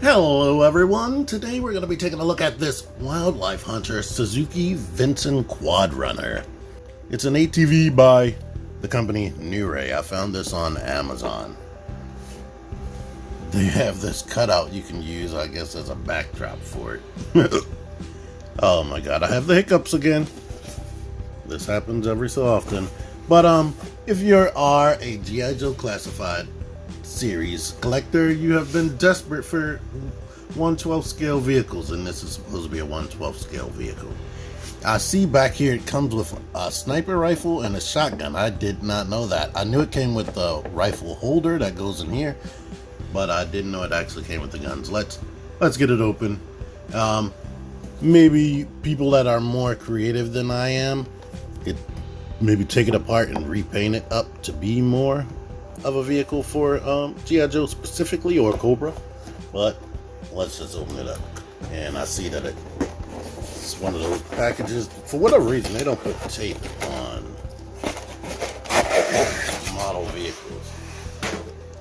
Hello everyone, today we're going to be taking a look at this Wildlife Hunter Suzuki Vinson Quad Runner. It's an ATV by the company Nure. I found this on Amazon. They have this cutout you can use, I guess, as a backdrop for it. Oh my god, I have the hiccups again. This happens every so often. But if you are a G.I. Joe Classified series collector, you have been desperate for 1/12 scale vehicles, and this is supposed to be a 1/12 scale vehicle. I see back here it comes with a sniper rifle and a shotgun. I did not know that. I knew it came with the rifle holder that goes in here, but I didn't know it actually came with the guns. Let's get it open. Maybe people that are more creative than I am, maybe take it apart and repaint it up to be more of a vehicle for G.I. Joe specifically, or Cobra. But let's just open it up. And I see that it's one of those packages. For whatever reason, they don't put tape on model vehicles.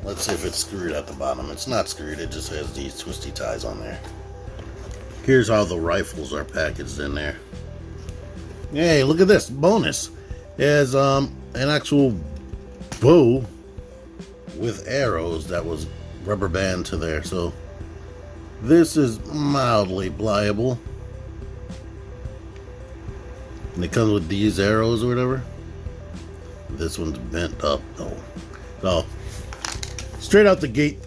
Let's see if it's screwed at the bottom. It's not screwed, it just has these twisty ties on there. Here's how the rifles are packaged in there. Hey, look at this bonus. It has an actual bow with arrows that was rubber band to there, so this is mildly pliable, and it comes with these arrows or whatever. This one's bent up though. So straight out the gate,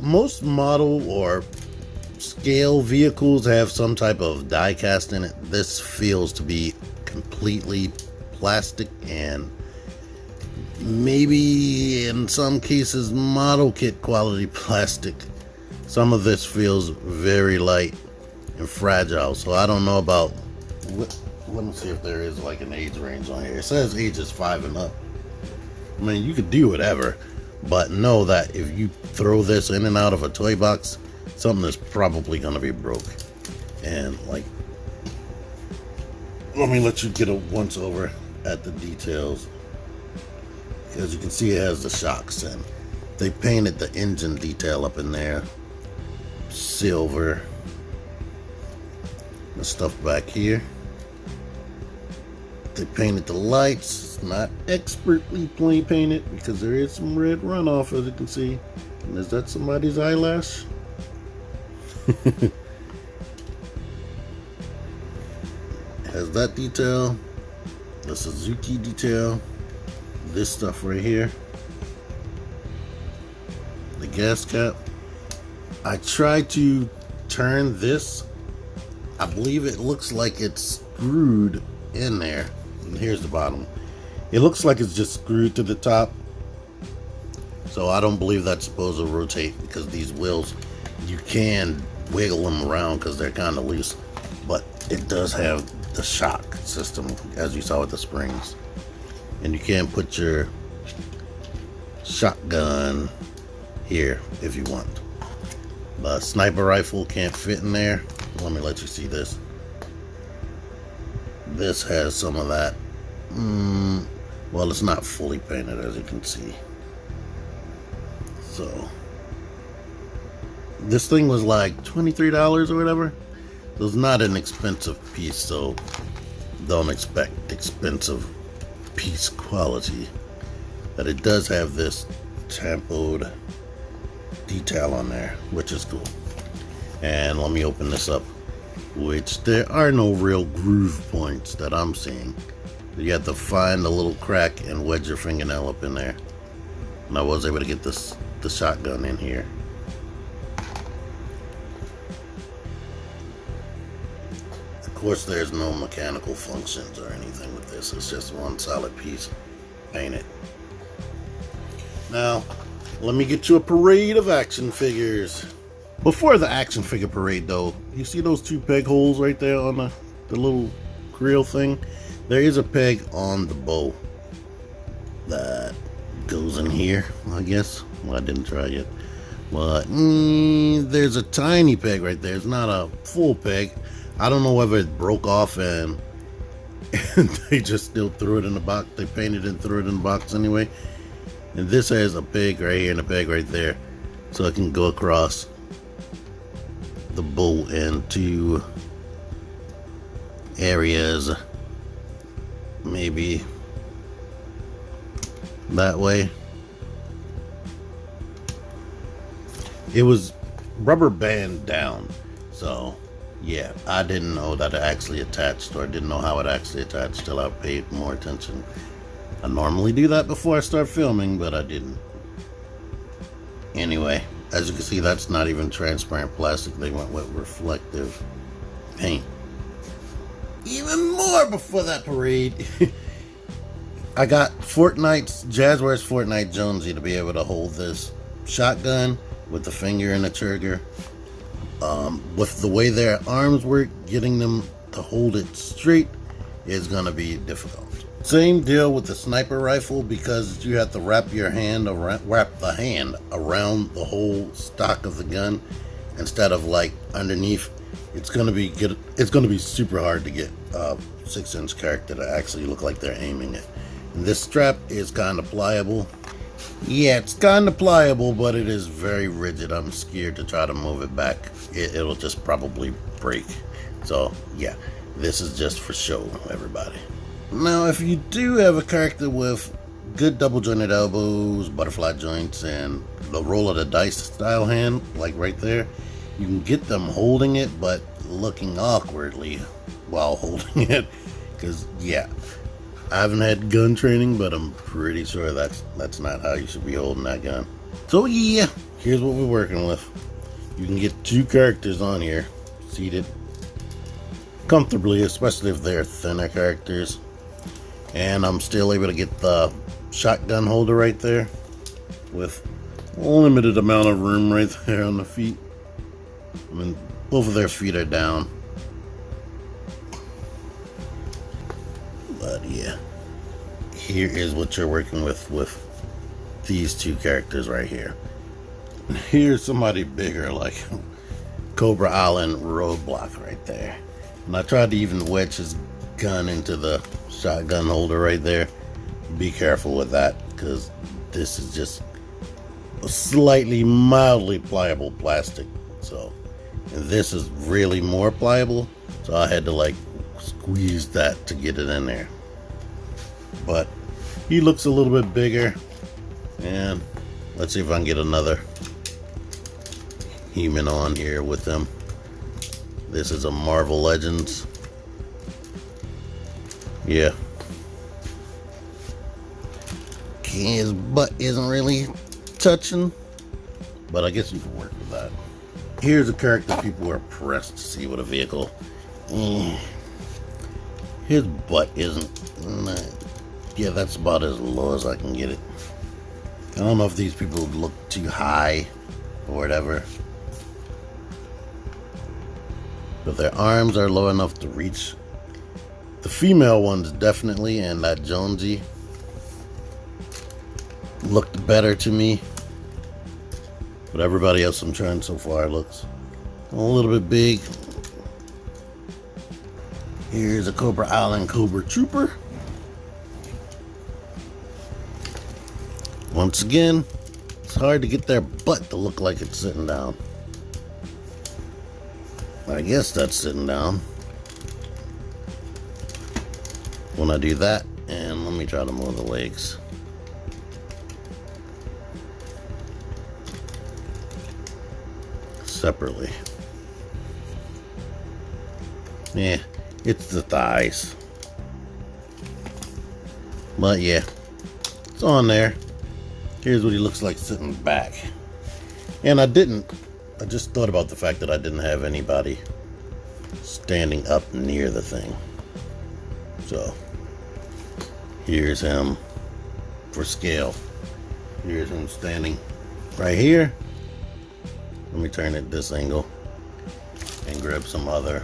most model or scale vehicles have some type of die cast in it. This feels to be completely plastic, and maybe in some cases model kit quality plastic. Some of this feels very light and fragile, so I don't know about let me see if there is like an age range on here. It says ages 5 and up. I mean, you could do whatever, but know that if you throw this in and out of a toy box, something is probably gonna be broke. And like, let me let you get a once over at the details. As you can see, it has the shocks, and they painted the engine detail up in there silver. The stuff back here, they painted the lights. It's not expertly plain painted because there is some red runoff, as you can see. And is that somebody's eyelash? Has that detail, the Suzuki detail, this stuff right here, the gas cap. I tried to turn this. I believe it looks like it's screwed in there. And here's the bottom. It looks like it's just screwed to the top. So I don't believe that's supposed to rotate, because these wheels, you can wiggle them around because they're kind of loose. But it does have the shock system, as you saw with the springs. And you can put your shotgun here if you want. The sniper rifle can't fit in there. Let me let you see this. This has some of that. Well, it's not fully painted, as you can see. So this thing was like $23 or whatever. It was not an expensive piece, so don't expect expensive piece quality. But it does have this tampoed detail on there, which is cool. And let me open this up, which there are no real groove points that I'm seeing. You have to find a little crack and wedge your fingernail up in there. And I was able to get the shotgun in here. Of course, there's no mechanical functions or anything with this. It's just one solid piece painted. Now, let me get you a parade of action figures. Before the action figure parade though, you see those 2 peg holes right there on the little grill thing? There is a peg on the bow that goes in here, I guess. Well, I didn't try yet. But there's a tiny peg right there. It's not a full peg. I don't know whether it broke off and they just still threw it in the box. They painted it and threw it in the box anyway. And this has a peg right here and a peg right there, so it can go across the bull into areas, maybe that way. It was rubber band down, so yeah, I didn't know that it actually attached, or didn't know how it actually attached till I paid more attention. I normally do that before I start filming, but I didn't. Anyway, as you can see, that's not even transparent plastic. They went with reflective paint. Even more before that parade. I got Fortnite's, Jazzware's Fortnite Jonesy to be able to hold this shotgun with the finger and the trigger. With the way their arms work, getting them to hold it straight is going to be difficult. Same deal with the sniper rifle, because you have to wrap the hand around the whole stock of the gun instead of like underneath. It's gonna be super hard to get a 6-inch character to actually look like they're aiming it. And this strap is kind of pliable. Yeah, it's kind of pliable, but it is very rigid. I'm scared to try to move it back. It'll just probably break. So yeah, this is just for show, everybody. Now, if you do have a character with good double jointed elbows, butterfly joints, and the roll of the dice style hand, like right there, you can get them holding it, but looking awkwardly while holding it. Because, yeah, I haven't had gun training, but I'm pretty sure that's not how you should be holding that gun. So, yeah, here's what we're working with. You can get 2 characters on here, seated comfortably, especially if they're thinner characters. And I'm still able to get the shotgun holder right there with a limited amount of room right there on the feet. I mean, both of their feet are down. But yeah, here is what you're working with these 2 characters right here. Here's somebody bigger, like Cobra Island Roadblock right there. And I tried to even wedge his gun into the shotgun holder right there. Be careful with that, because this is just a slightly mildly pliable plastic. So, and this is really more pliable, so I had to like squeeze that to get it in there. But he looks a little bit bigger, and let's see if I can get another human on here with him. This is a Marvel Legends. Yeah. Okay, his butt isn't really touching, but I guess you can work with that. Here's a character people are pressed to see with a vehicle. His butt isn't. Yeah, that's about as low as I can get it. I don't know if these people look too high or whatever, but their arms are low enough to reach. The female ones definitely, and that Jonesy looked better to me. But everybody else I'm trying so far looks a little bit big. Here's a Cobra Island Cobra Trooper. Once again, it's hard to get their butt to look like it's sitting down. I guess that's sitting down. When I do that, and let me try to move the legs. Separately. Yeah, it's the thighs. But yeah, it's on there. Here's what he looks like sitting back. And I just thought about the fact that I didn't have anybody standing up near the thing. So, here's him for scale. Here's him standing right here. Let me turn it this angle and grab some other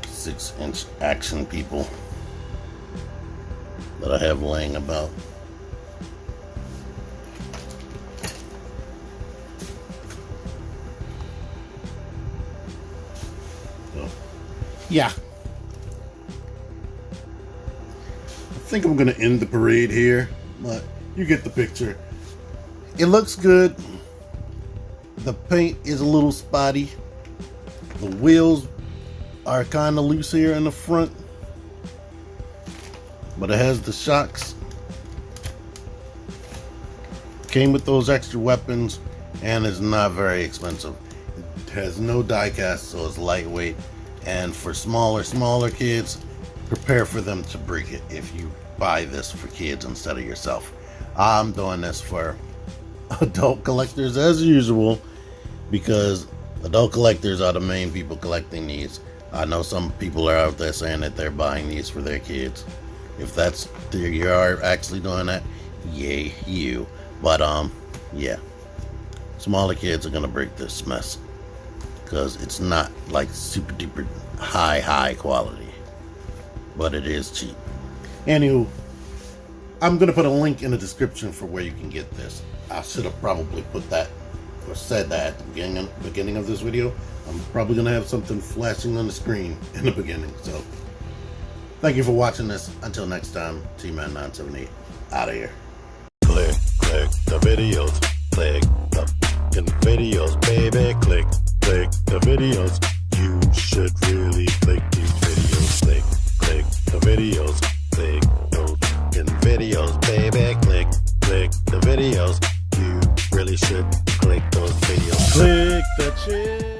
6-inch action people that I have laying about. So, yeah. I think I'm going to end the parade here, but you get the picture. It looks good. The paint is a little spotty. The wheels are kind of loose here in the front, but it has the shocks. Came with those extra weapons, and is not very expensive. It has no die cast, so it's lightweight. And for smaller kids, prepare for them to break it if you buy this for kids instead of yourself. I'm doing this for adult collectors as usual, because adult collectors are the main people collecting these. I know some people are out there saying that they're buying these for their kids. If that's you are actually doing that, yay you. But yeah, smaller kids are gonna break this mess because it's not like super duper high quality, but it is cheap. Anywho, I'm gonna put a link in the description for where you can get this. I should have probably put that or said that at the beginning of this video. I'm probably gonna have something flashing on the screen in the beginning. So thank you for watching this. Until next time, T-Man978 out of here. Click the videos, click the fucking videos, baby. Click the videos. You should really click these videos. Click the videos, click those fucking videos, baby. Click the videos. You really should click those videos. Click the shit.